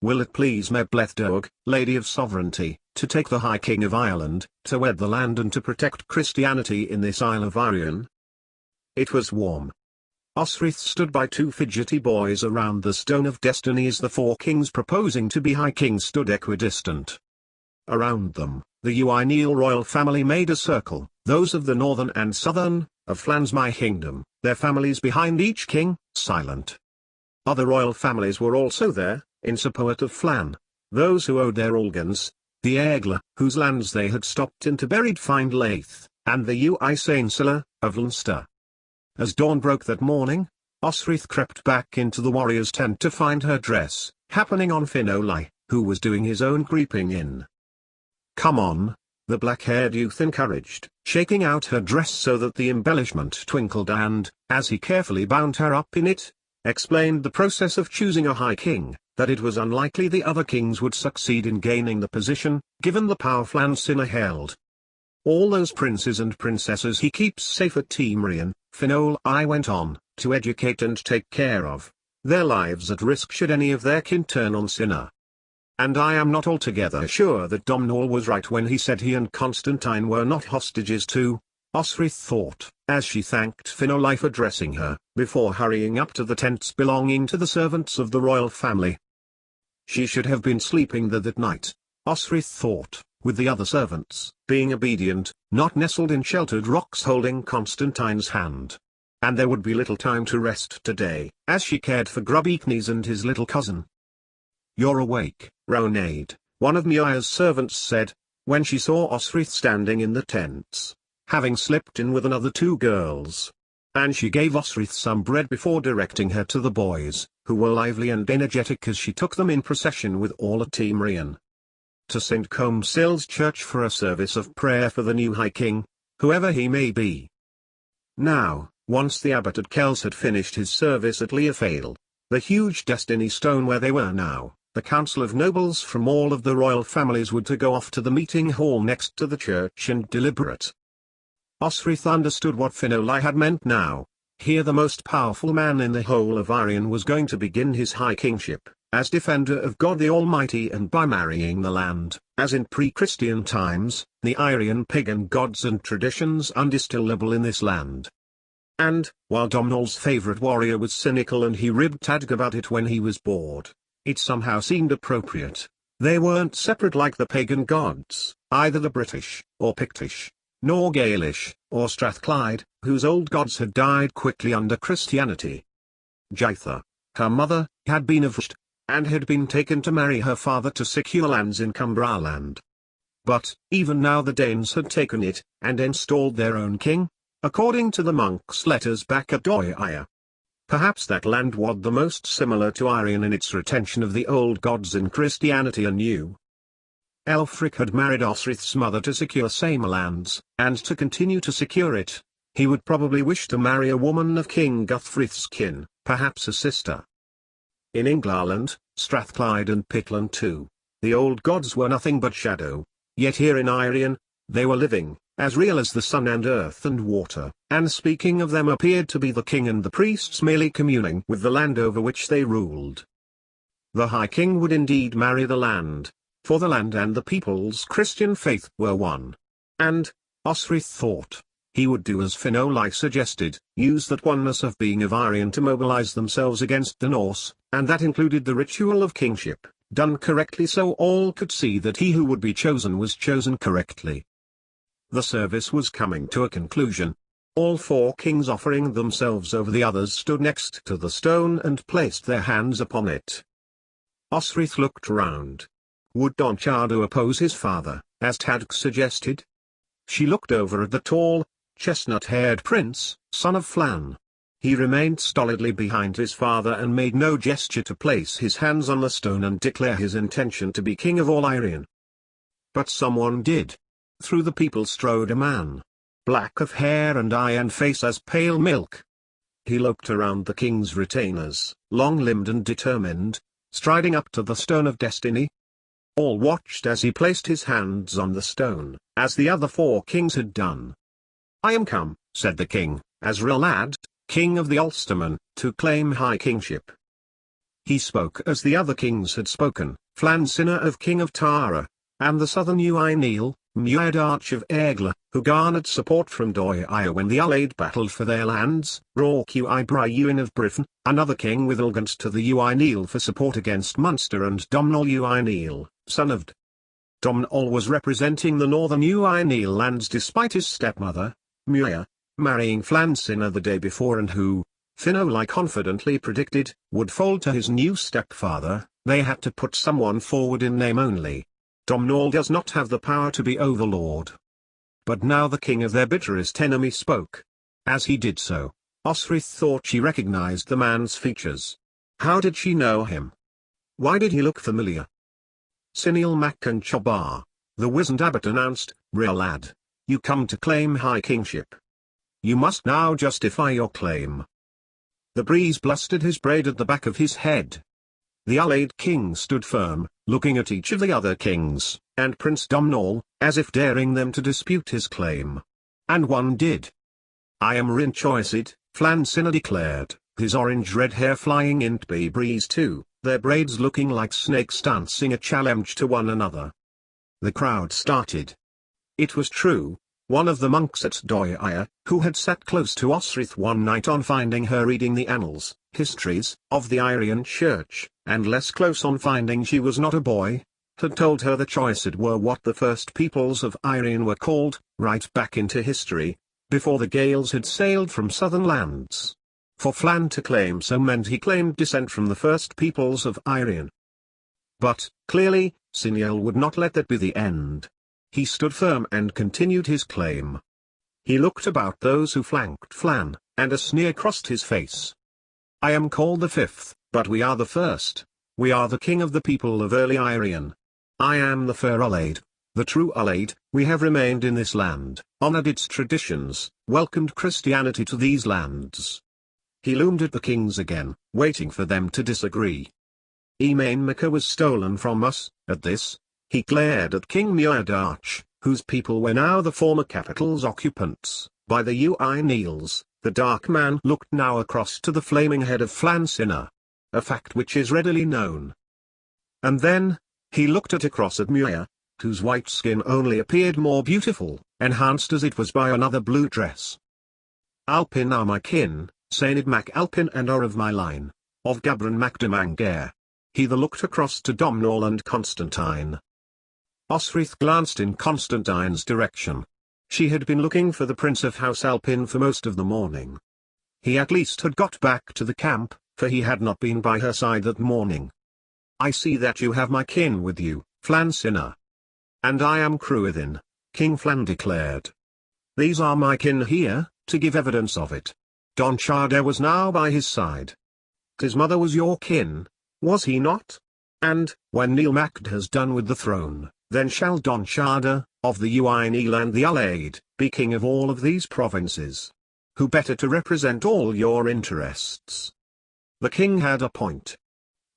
will it please Meblethdog, Lady of Sovereignty, to take the High King of Ireland, to wed the land and to protect Christianity in this Isle of Arion? It was warm. Osrith stood by two fidgety boys around the Stone of Destiny as the four kings proposing to be High Kings stood equidistant. Around them, the Uineal royal family made a circle, those of the northern and southern, of Flan's my kingdom, their families behind each king, silent. Other royal families were also there, in support of Flan, those who owed their Olgans, the Aigle, whose lands they had stopped into buried find Laith, and the Uisansilla, of Leinster. As dawn broke that morning, Osrith crept back into the warrior's tent to find her dress, happening on Finolai, who was doing his own creeping in. "Come on," the black-haired youth encouraged, shaking out her dress so that the embellishment twinkled and, as he carefully bound her up in it, explained the process of choosing a high king, that it was unlikely the other kings would succeed in gaining the position, given the power Flan Sinna held. "All those princes and princesses he keeps safe at Temrian," Finolai went on, "to educate and take care of, their lives at risk should any of their kin turn on Sinna. And I am not altogether sure that Domnall was right when he said he and Constantine were not hostages too," Osrith thought, as she thanked Finolai for dressing her, before hurrying up to the tents belonging to the servants of the royal family. She should have been sleeping there that night, Osrith thought, with the other servants, being obedient, not nestled in sheltered rocks holding Constantine's hand. And there would be little time to rest today, as she cared for Grubbeeknees and his little cousin. "You're awake, Ronade," one of Muir's servants said, when she saw Osrith standing in the tents, having slipped in with another two girls. And she gave Osrith some bread before directing her to the boys, who were lively and energetic as she took them in procession with all at Temrian to St. Comsill's Church for a service of prayer for the new High King, whoever he may be. Now, once the abbot at Kells had finished his service at Leofale, the huge Destiny Stone where they were now, the council of nobles from all of the royal families were to go off to the meeting hall next to the church and deliberate. Osrith understood what Finolai had meant now. Here the most powerful man in the whole of Arion was going to begin his high kingship, as defender of God the Almighty, and by marrying the land, as in pre-Christian times, the Aryan pagan gods and traditions undistillable in this land. And, while Domnall's favourite warrior was cynical and he ribbed Tadg about it when he was bored, it somehow seemed appropriate. They weren't separate like the pagan gods, either the British, or Pictish, nor Gaelish, or Strathclyde, whose old gods had died quickly under Christianity. Jaitha, her mother, had been of Rhst, and had been taken to marry her father to secure lands in Cumbraland. But, even now the Danes had taken it, and installed their own king, according to the monk's letters back at Doia. Perhaps that land was the most similar to Arion in its retention of the old gods in Christianity anew. Elfric had married Osrith's mother to secure same lands, and to continue to secure it, he would probably wish to marry a woman of King Guthfrith's kin, perhaps a sister. In Englarland, Strathclyde and Pitland too, the old gods were nothing but shadow, yet here in Arion, they were living, as real as the sun and earth and water, and speaking of them appeared to be the king and the priests merely communing with the land over which they ruled. The High King would indeed marry the land, for the land and the people's Christian faith were one. And, Osrith thought, he would do as Finolai suggested, use that oneness of being of Arion to mobilize themselves against the Norse, and that included the ritual of kingship, done correctly so all could see that he who would be chosen was chosen correctly. The service was coming to a conclusion. All four kings offering themselves over the others stood next to the stone and placed their hands upon it. Osrith looked round. Would Don Chardo oppose his father, as Tadg suggested? She looked over at the tall, chestnut-haired prince, son of Flan. He remained stolidly behind his father and made no gesture to place his hands on the stone and declare his intention to be king of all Arion. But someone did. Through the people strode a man, black of hair and eye and face as pale milk. He looked around the king's retainers, long-limbed and determined, striding up to the Stone of Destiny. All watched as he placed his hands on the stone, as the other four kings had done. "I am come," said the king, "as Relad, king of the Ulstermen, to claim high kingship." He spoke as the other kings had spoken, Flan Sinna of King of Tara, and the southern Uaineel, Muadarch of Egla, who garnered support from Doia when the Ulaid battled for their lands, Rork Uibriuin of Britain, another king with allegiance to the Uaineel for support against Munster, and Domnall Uaineel, son of Domnall was representing the northern Uaineel lands despite his stepmother, Muir, marrying Flan Sinna the day before, and who, Finoli confidently predicted, would fold to his new stepfather. They had to put someone forward in name only. Domnall does not have the power to be overlord. But now the king of their bitterest enemy spoke. As he did so, Osrith thought she recognized the man's features. How did she know him? Why did he look familiar? Sinil Mac Chobar, the wizened abbot, announced, "Real lad, you come to claim high kingship. You must now justify your claim." The breeze blustered his braid at the back of his head. The Ulaid king stood firm, looking at each of the other kings, and Prince Domnall, as if daring them to dispute his claim. And one did. "I am Rin Choisid," Flan Sinna declared, his orange-red hair flying into the breeze too, their braids looking like snakes dancing a challenge to one another. The crowd started. It was true. One of the monks at Doia, who had sat close to Osrith one night on finding her reading the annals, histories, of the Irian Church, and less close on finding she was not a boy, had told her the Choisid were what the first peoples of Irian were called, right back into history, before the Gaels had sailed from southern lands. For Flan to claim so meant he claimed descent from the first peoples of Irian. But, clearly, Sinil would not let that be the end. He stood firm and continued his claim. He looked about those who flanked Flan, and a sneer crossed his face. "I am called the fifth, but we are the first. We are the king of the people of early Irian. I am the fair Ulaid, the true Ulaid. We have remained in this land, honored its traditions, welcomed Christianity to these lands." He loomed at the kings again, waiting for them to disagree. Emain Macha was stolen from us. At this, he glared at King Muadarch, whose people were now the former capital's occupants, by the Uainels. The dark man looked now across to the flaming head of Flan Sinna, a fact which is readily known. And then, he looked across at Muir, whose white skin only appeared more beautiful, enhanced as it was by another blue dress. "Alpin are my kin, Sainid Mac Alpin, and are of my line, of Gabran Mac de Mangair." He looked across to Domnall and Constantine. Osrith glanced in Constantine's direction. She had been looking for the Prince of House Alpin for most of the morning. He at least had got back to the camp, for he had not been by her side that morning. "I see that you have my kin with you, Flan Sinna." "And I am Cruithin," King Flan declared. "These are my kin here, to give evidence of it." Don Shada was now by his side. "His mother was your kin, was he not? And, when Neil Macd has done with the throne, then shall Don Shada, of the Uaineel and the Ulaid, be king of all of these provinces. Who better to represent all your interests?" The king had a point.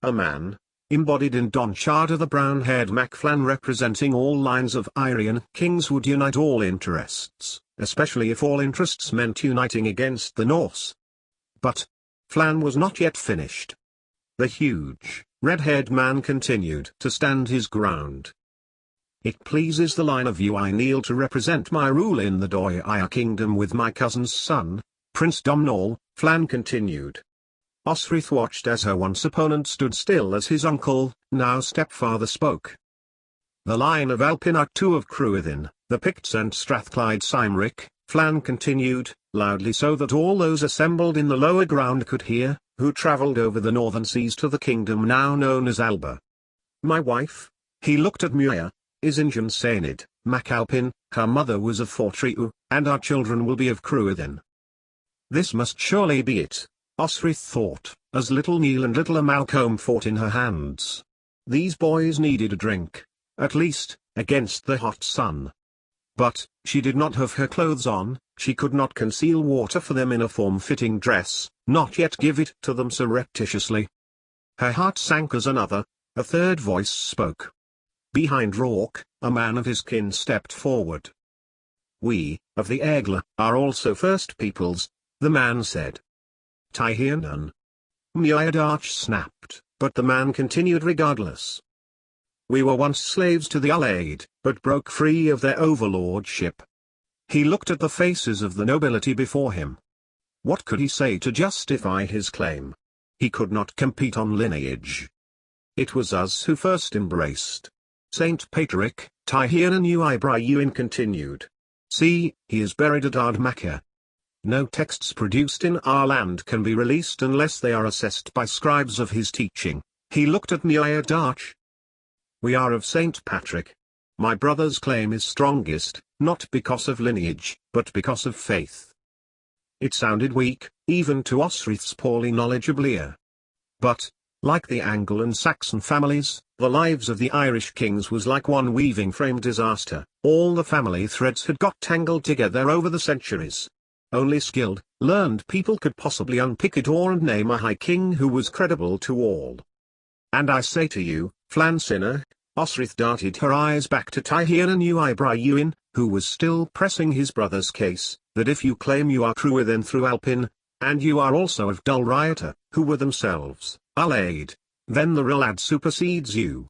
A man, embodied in Don Shada the brown-haired Macflan representing all lines of Irian kings, would unite all interests, especially if all interests meant uniting against the Norse. But Flan was not yet finished. The huge, red-haired man continued to stand his ground. "It pleases the line of Uaineel to represent my rule in the Doia kingdom with my cousin's son, Prince Domnall," Flan continued. Osrith watched as her once opponent stood still as his uncle, now stepfather, spoke. "The line of Alpin are two of Cruithin, the Picts and Strathclyde Cymric," Flan continued, loudly so that all those assembled in the lower ground could hear, "who travelled over the northern seas to the kingdom now known as Alba. My wife," he looked at Muir, "is Injun Sainid, Mac Alpin, her mother was of Fortriu, and our children will be of Cruithin." This must surely be it, Osrith thought, as little Neil and little Amalcolm fought in her hands. These boys needed a drink, at least, against the hot sun. But, she did not have her clothes on, she could not conceal water for them in a form-fitting dress, not yet give it to them surreptitiously. Her heart sank as a third voice spoke. Behind Rork, a man of his kin stepped forward. "We, of the Egla, are also first peoples," the man said. "Tihirnan." Muadarch snapped, but the man continued regardless. We were once slaves to the Allied, but broke free of their overlordship. He looked at the faces of the nobility before him. What could he say to justify his claim? He could not compete on lineage. It was us who first embraced. Saint Patrick, Tihirnan Uibrayuin continued. See, he is buried at Ardmaka. No texts produced in our land can be released unless they are assessed by scribes of his teaching. He looked at Muayadarch. We are of Saint Patrick. My brother's claim is strongest, not because of lineage, but because of faith. It sounded weak, even to Osrith's poorly knowledgeable ear. But, like the Anglo and Saxon families, the lives of the Irish kings was like one weaving frame disaster. All the family threads had got tangled together over the centuries. Only skilled, learned people could possibly unpick it all and name a high king who was credible to all. And I say to you, Flansinna, Osrith darted her eyes back to Tihirnan Uibrayuin, who was still pressing his brother's case, that if you claim you are true then through Alpin, and you are also of Dul Rioter, who were themselves Allied, then the real lad supersedes you.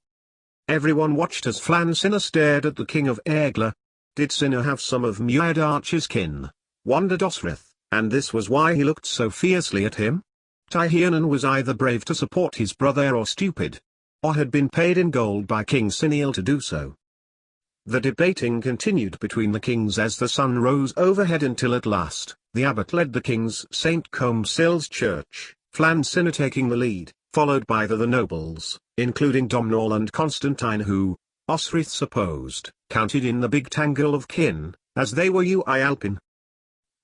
Everyone watched as Flansinna stared at the king of Egla. Did Sinna have some of Muayadarch's kin? Wondered Osrith, and this was why he looked so fiercely at him? Tihirnan was either brave to support his brother or stupid. Or had been paid in gold by King Siniel to do so. The debating continued between the kings as the sun rose overhead until at last, the abbot led the kings St. Comsil's church, Flansinna taking the lead, followed by the nobles, including Domnall and Constantine who, Osrith supposed, counted in the big tangle of kin, as they were Ui Alpin.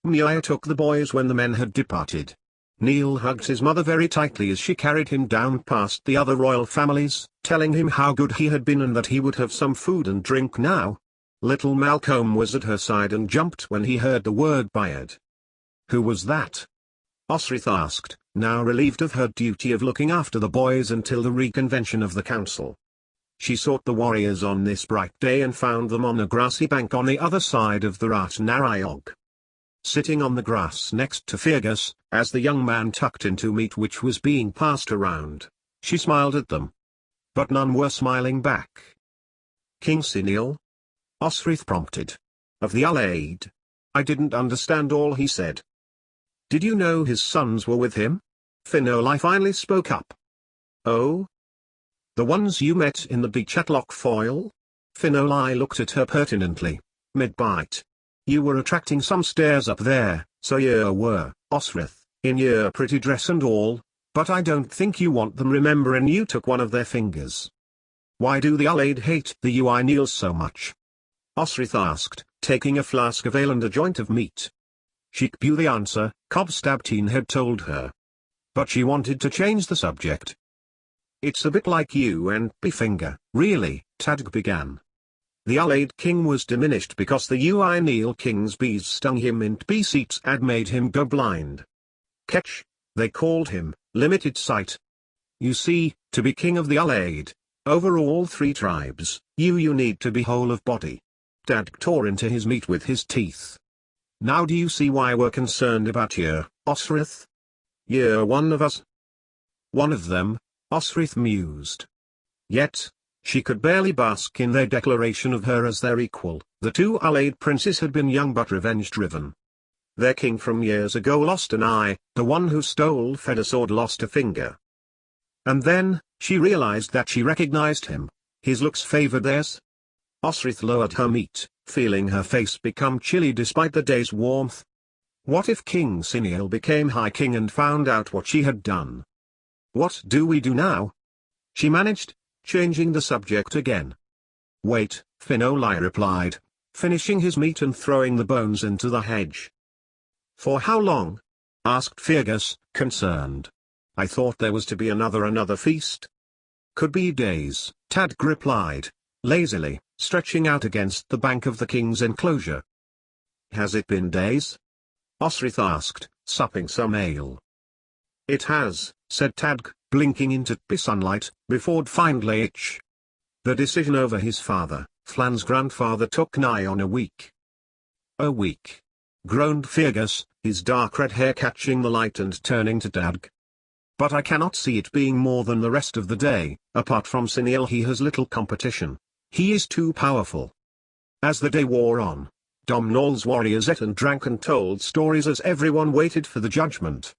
Muir took the boys when the men had departed. Neil hugged his mother very tightly as she carried him down past the other royal families, telling him how good he had been and that he would have some food and drink now. Little Malcolm was at her side and jumped when he heard the word Bayard. Who was that? Osrith asked, now relieved of her duty of looking after the boys until the reconvention of the council. She sought the warriors on this bright day and found them on a grassy bank on the other side of the Rat Narayog. Sitting on the grass next to Fergus, as the young man tucked into meat which was being passed around, she smiled at them. But none were smiling back. King Siniel? Osrith prompted. Of the Allied. I didn't understand all he said. Did you know his sons were with him? Finoli finally spoke up. Oh? The ones you met in the beach at Loch Foyle? Finoli looked at her pertinently, mid-bite. You were attracting some stares up there, so you were, Osrith, in your pretty dress and all, but I don't think you want them remembering you took one of their fingers. Why do the Allied hate the Ui Neils so much? Osrith asked, taking a flask of ale and a joint of meat. She knew the answer, Cobstabtine had told her. But she wanted to change the subject. It's a bit like you and Befinger, really, Tadg began. The Allied king was diminished because the Ui Neil king's bees stung him in beseats and made him go blind. Ketch, they called him, limited sight. You see, to be king of the Allied, over all three tribes, you need to be whole of body. Dad tore into his meat with his teeth. Now do you see why we're concerned about you, Osrith? You're one of us. One of them, Osrith mused. Yet, she could barely bask in their declaration of her as their equal. The two Allied princes had been young but revenge-driven. Their king from years ago lost an eye, the one who stole Fedasword lost a finger. And then, she realized that she recognized him. His looks favored theirs. Osrith lowered her meat, feeling her face become chilly despite the day's warmth. What if King Siniel became High King and found out what she had done? What do we do now? She managed, changing the subject again. Wait, Finoli replied, finishing his meat and throwing the bones into the hedge. For how long? Asked Fergus, concerned. I thought there was to be another feast. Could be days, Tadg replied, lazily, stretching out against the bank of the king's enclosure. Has it been days? Osrith asked, supping some ale. It has, said Tadg, blinking into the sunlight, before finally itch. The decision over his father, Flan's grandfather, took nigh on a week. A week? Groaned Fergus, his dark red hair catching the light and turning to Tadg. but I cannot see it being more than the rest of the day. Apart from Cineal he has little competition. He is too powerful. As the day wore on, Domhnall's warriors ate and drank and told stories as everyone waited for the judgment.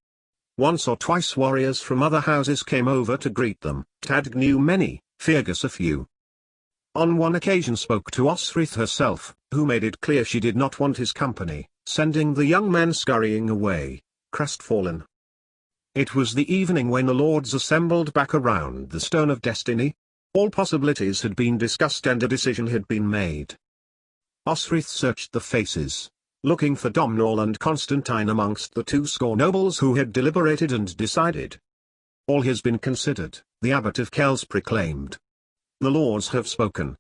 Once or twice warriors from other houses came over to greet them. Tadg knew many, Fergus a few. On one occasion spoke to Osrith herself, who made it clear she did not want his company, sending the young men scurrying away, crestfallen. It was the evening when the lords assembled back around the Stone of Destiny. All possibilities had been discussed and a decision had been made. Osrith searched the faces, looking for Domhnall and Constantine amongst the 20 nobles who had deliberated and decided. All has been considered, the abbot of Kells proclaimed. The lords have spoken.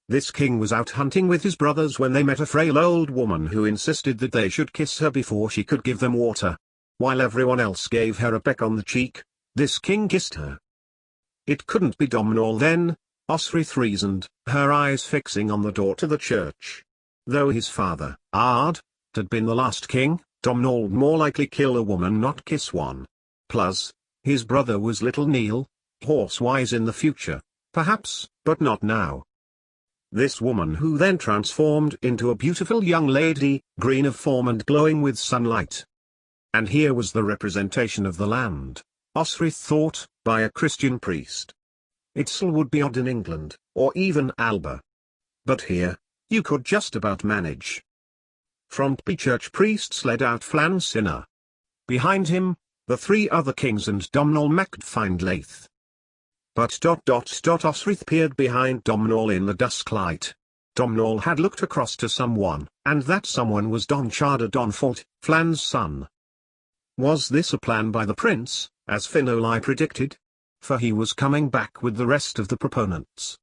This king was out hunting with his brothers when they met a frail old woman who insisted that they should kiss her before she could give them water. While everyone else gave her a peck on the cheek, this king kissed her. It couldn't be Domhnall then, Osrith reasoned, her eyes fixing on the door to the church. Though his father, Ard, had been the last king, Domhnall would more likely kill a woman not kiss one. Plus, his brother was little Neil, horse-wise in the future, perhaps, but not now. This woman who then transformed into a beautiful young lady, green of form and glowing with sunlight. And here was the representation of the land, Osrith thought, by a Christian priest. It still would be odd in England, or even Alba. But here, you could just about manage. From the church priests led out Flan Sinner. Behind him, the 3 other kings and Domhnall Macfindlaith. But Osrith peered behind Domhnall in the dusk light. Domhnall had looked across to someone, and that someone was Don Chada Donfalt, Flan's son. Was this a plan by the prince, as Finoli predicted? For he was coming back with the rest of the proponents.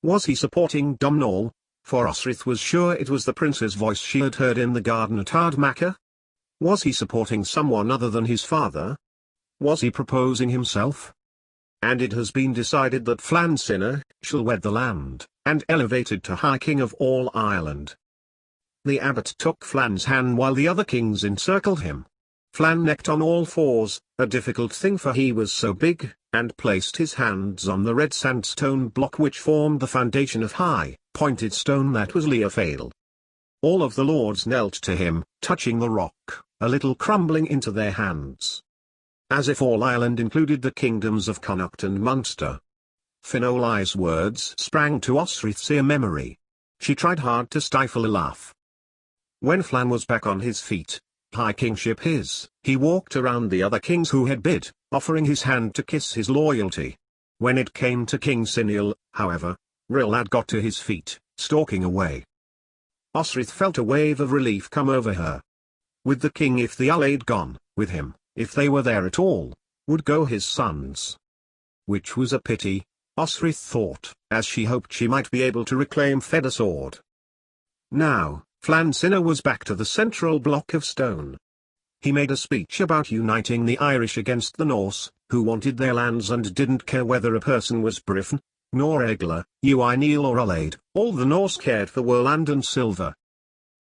Was he supporting Domhnall? For Osrith was sure it was the prince's voice she had heard in the garden at Ardmacca. Was he supporting someone other than his father? Was he proposing himself? And it has been decided that Flan Sinner shall wed the land, and elevated to High King of all Ireland. The abbot took Flan's hand while the other kings encircled him. Flan necked on all fours, a difficult thing for he was so big, and placed his hands on the red sandstone block which formed the foundation of high, pointed stone that was Leofale. All of the lords knelt to him, touching the rock, a little crumbling into their hands. As if all Ireland included the kingdoms of Connacht and Munster. Finoli's words sprang to Osrith's ear memory. She tried hard to stifle a laugh. When Flan was back on his feet, high kingship his, he walked around the other kings who had bid, offering his hand to kiss his loyalty. When it came to King Cineal, however, Rilad got to his feet, stalking away. Osrith felt a wave of relief come over her. With the king if the Ullaid gone, with him, if they were there at all, would go his sons. Which was a pity, Osrith thought, as she hoped she might be able to reclaim Feda sword. Now, Flan Sinner was back to the central block of stone. He made a speech about uniting the Irish against the Norse, who wanted their lands and didn't care whether a person was Briffin, nor Egla, Ui Neil or Ullaid, all the Norse cared for were land and silver.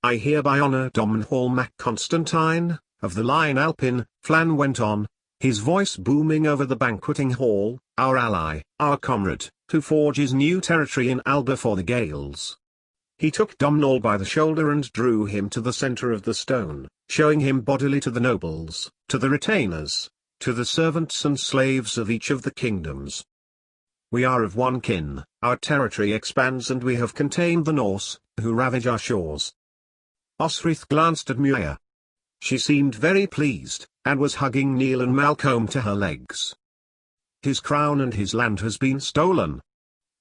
I hereby honour Domhnall Mac Constantine, of the line Alpin, Flan went on, his voice booming over the banqueting hall, our ally, our comrade, who forges new territory in Alba for the Gaels. He took Domhnall by the shoulder and drew him to the centre of the stone, showing him bodily to the nobles, to the retainers, to the servants and slaves of each of the kingdoms. We are of one kin, our territory expands and we have contained the Norse, who ravage our shores. Osrith glanced at Muir. She seemed very pleased, and was hugging Neil and Malcolm to her legs. His crown and his land has been stolen.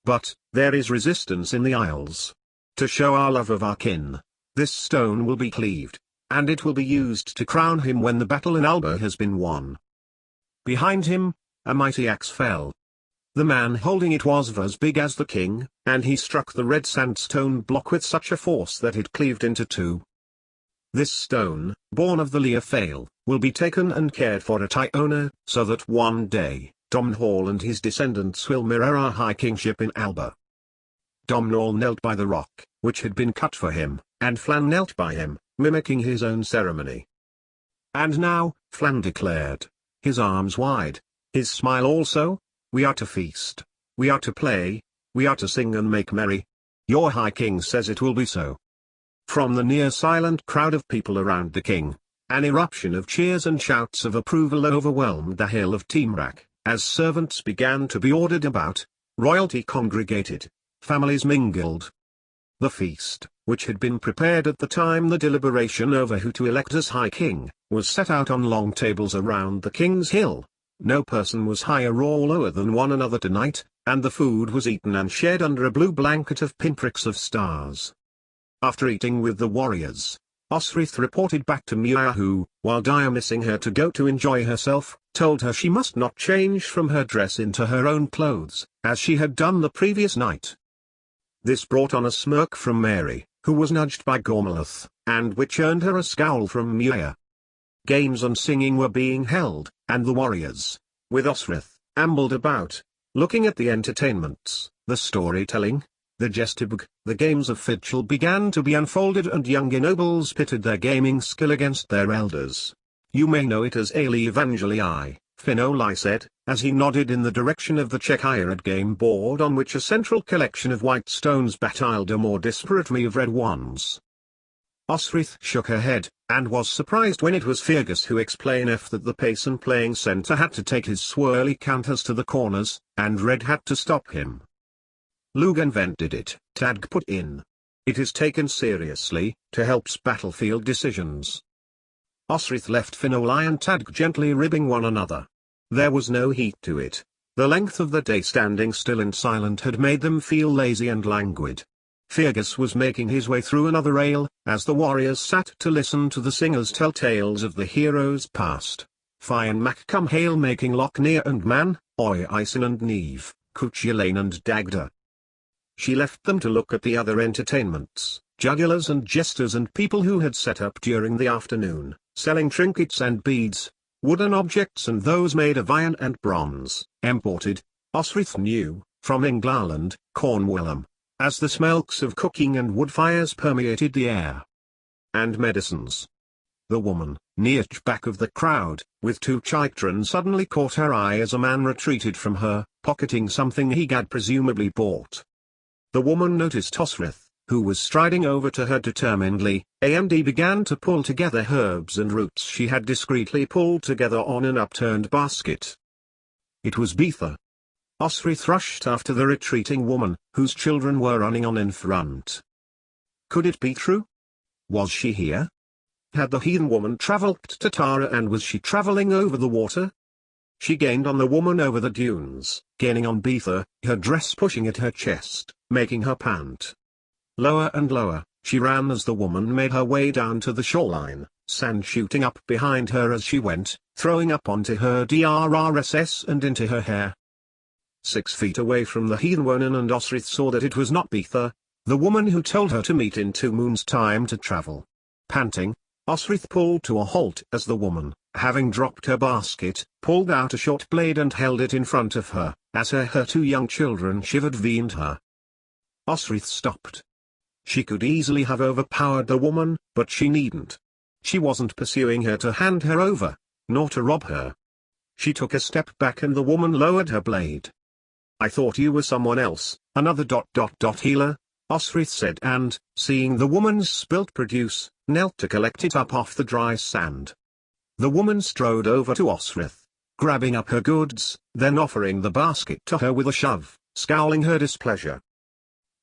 But, there is resistance in the Isles. To show our love of our kin, this stone will be cleaved, and it will be used to crown him when the battle in Alba has been won. Behind him, a mighty axe fell. The man holding it was as big as the king, and he struck the red sandstone block with such a force that it cleaved into two. This stone, born of the Leofale, will be taken and cared for at Iona, so that one day, Domhnall and his descendants will mirror our high kingship in Alba. Domhnall knelt by the rock, which had been cut for him, and Flan knelt by him, mimicking his own ceremony. And now, Flan declared, his arms wide, his smile also. We are to feast, we are to play, we are to sing and make merry. Your High King says it will be so. From the near silent crowd of people around the king, an eruption of cheers and shouts of approval overwhelmed the hill of Timrak. As servants began to be ordered about, royalty congregated, families mingled. The feast, which had been prepared at the time the deliberation over who to elect as High King, was set out on long tables around the king's hill. No person was higher or lower than one another tonight, and the food was eaten and shared under a blue blanket of pinpricks of stars. After eating with the warriors, Osrith reported back to Muir who, while dismissing her to go to enjoy herself, told her she must not change from her dress into her own clothes, as she had done the previous night. This brought on a smirk from Mary, who was nudged by Gormalath, and which earned her a scowl from Muir. Games and singing were being held, and the warriors, with Osrith, ambled about, looking at the entertainments, the storytelling, the jestibug, the games of Fidchel began to be unfolded, and younger nobles pitted their gaming skill against their elders. You may know it as Aelie Evangelii, Finoli said, as he nodded in the direction of the check-iron game board on which a central collection of white stones battled a more disparately of red ones. Osrith shook her head, and was surprised when it was Fergus who explained that the pace and playing centre had to take his swirly counters to the corners, and red had to stop him. Lug invented it, Tadg put in. It is taken seriously, to helps battlefield decisions. Osrith left Finoli and Tadg gently ribbing one another. There was no heat to it. The length of the day standing still and silent had made them feel lazy and languid. Fergus was making his way through another ale, as the warriors sat to listen to the singers tell tales of the heroes past. Fian Mac come hail making Lochner and Man, Oy Ison and Neve, Cuchulain and Dagda. She left them to look at the other entertainments, jugglers and jesters and people who had set up during the afternoon, selling trinkets and beads, wooden objects and those made of iron and bronze, imported, Osrith knew, from England, Cornwall, as the smells of cooking and wood fires permeated the air. And medicines. The woman, near back of the crowd, with two chitron suddenly caught her eye as a man retreated from her, pocketing something he had presumably bought. The woman noticed Osrith, who was striding over to her determinedly, and began to pull together herbs and roots she had discreetly pulled together on an upturned basket. It was Beatha. Osrith rushed after the retreating woman, whose children were running on in front. Could it be true? Was she here? Had the heathen woman travelled to Tara, and was she travelling over the water? She gained on the woman over the dunes, gaining on Beatha, her dress pushing at her chest, making her pant. Lower and lower, she ran as the woman made her way down to the shoreline, sand shooting up behind her as she went, throwing up onto her DRRSS and into her hair. 6 feet away from the heathen woman, and Osrith saw that it was not Beatha, the woman who told her to meet in 2 moons' time to travel. Panting, Osrith pulled to a halt as the woman, having dropped her basket, pulled out a short blade and held it in front of her, as her 2 young children shivered behind her. Osrith stopped. She could easily have overpowered the woman, but she needn't. She wasn't pursuing her to hand her over, nor to rob her. She took a step back and the woman lowered her blade. I thought you were someone else, another ... healer, Osrith said, and, seeing the woman's spilt produce, knelt to collect it up off the dry sand. The woman strode over to Osrith, grabbing up her goods, then offering the basket to her with a shove, scowling her displeasure.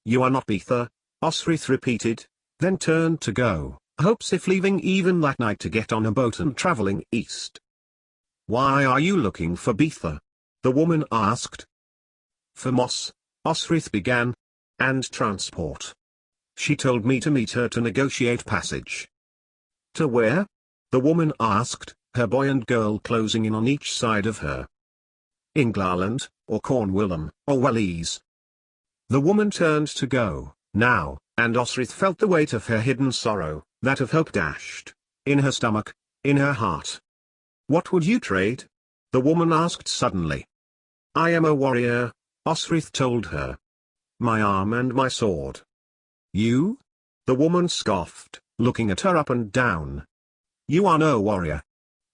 You are not Beatha, Osrith repeated, then turned to go, hopes if leaving even that night to get on a boat and travelling east. Why are you looking for Beatha? The woman asked. For Moss, Osrith began. And transport. She told me to meet her to negotiate passage. To where? The woman asked, her boy and girl closing in on each side of her. England, or Cornwall, or Wellies. The woman turned to go, now, and Osrith felt the weight of her hidden sorrow, that of hope dashed, in her stomach, in her heart. What would you trade? The woman asked suddenly. I am a warrior, Osrith told her. My arm and my sword. You? The woman scoffed, looking at her up and down. You are no warrior.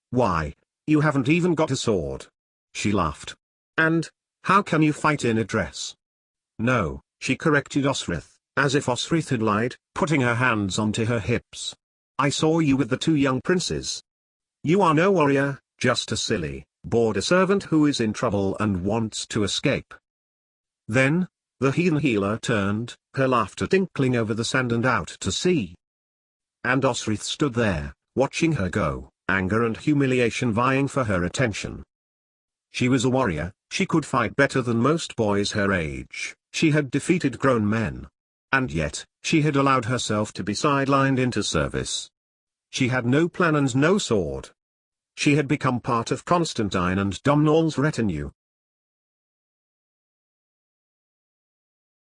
Why, You haven't even got a sword. She laughed. And, how can you fight in a dress? No, she corrected Osrith, as if Osrith had lied, putting her hands onto her hips. I saw you with the two young princes. You are no warrior, just a silly, border servant who is in trouble and wants to escape. Then, the heathen healer turned, her laughter tinkling over the sand and out to sea. And Osrith stood there, watching her go, anger and humiliation vying for her attention. She was a warrior, she could fight better than most boys her age, she had defeated grown men. And yet, she had allowed herself to be sidelined into service. She had no plan and no sword. She had become part of Constantine and Domhnall's retinue,